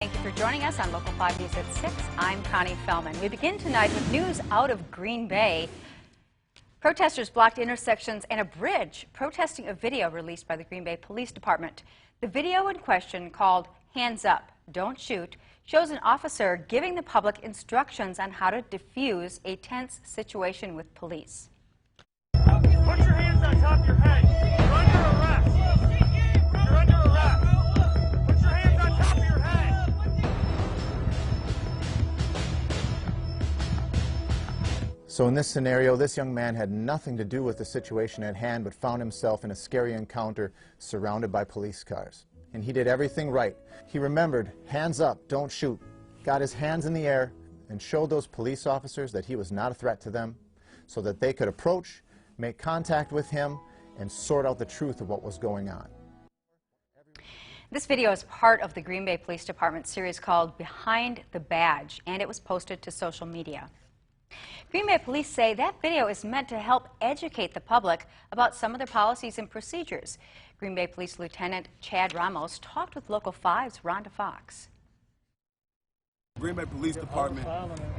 Thank you for joining us on Local 5 News at 6. I'm Connie Fellman. We begin tonight with news out of Green Bay. Protesters blocked intersections and a bridge protesting a video released by the Green Bay Police Department. The video in question, called Hands Up, Don't Shoot, shows an officer giving the public instructions on how to defuse a tense situation with police. Put your hands on top of your head. You're under arrest. You're under arrest. Put your hands on top of your head. So in this scenario, this young man had nothing to do with the situation at hand, but found himself in a scary encounter surrounded by police cars. And he did everything right. He remembered, hands up, don't shoot, got his hands in the air, and showed those police officers that he was not a threat to them, so that they could approach, make contact with him, and sort out the truth of what was going on. This video is part of the Green Bay Police Department series called Behind the Badge, and it was posted to social media. Green Bay Police say that video is meant to help educate the public about some of their policies and procedures. Green Bay Police Lieutenant Chad Ramos talked with Local 5's Rhonda Fox. Green Bay Police Department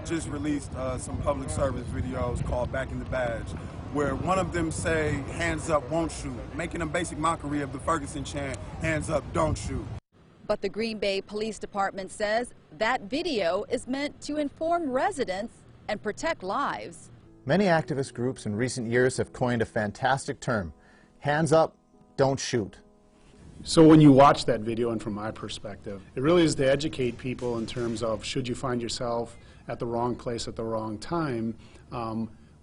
just released some public service videos called Back in the Badge, where one of them say, hands up, won't shoot, making a basic mockery of the Ferguson chant, hands up, don't shoot. But the Green Bay Police Department says that video is meant to inform residents and protect lives. Many activist groups in recent years have coined a fantastic term, hands up, don't shoot. So when you watch that video, and from my perspective, it really is to educate people in terms of, should you find yourself at the wrong place at the wrong time,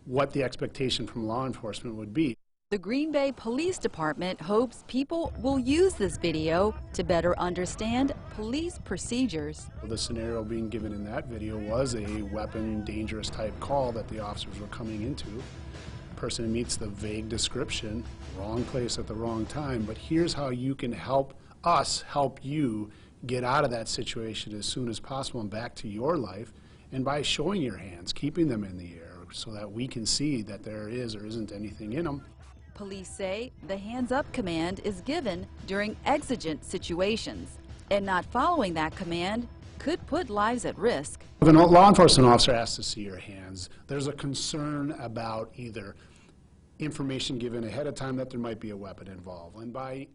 what the expectation from law enforcement would be. The Green Bay Police Department hopes people will use this video to better understand police procedures. The scenario being given in that video was a weapon, dangerous type call that the officers were coming into. Person meets the vague description, wrong place at the wrong time, but here's how you can help us help you get out of that situation as soon as possible and back to your life, and by showing your hands, keeping them in the air so that we can see that there is or isn't anything in them. Police say the hands up command is given during exigent situations, and not following that command could put lives at risk. If a law enforcement officer asks to see your hands, there's a concern about either information given ahead of time that there might be a weapon involved. And by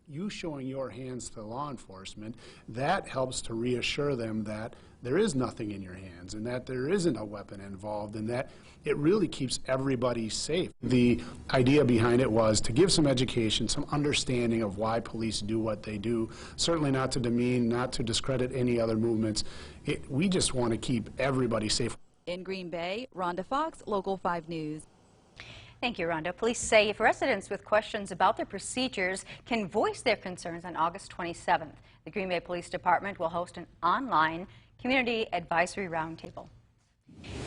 you showing your hands to law enforcement, that helps to reassure them that there is nothing in your hands and that there isn't a weapon involved, and that it really keeps everybody safe. The idea behind it was to give some education, some understanding of why police do what they do, certainly not to demean, not to discredit any other movements. We just want to keep everybody safe. In Green Bay, Rhonda Fox, Local 5 News. Thank you, Rhonda. Police say if residents with questions about their procedures can voice their concerns on August 27th, the Green Bay Police Department will host an online community advisory roundtable.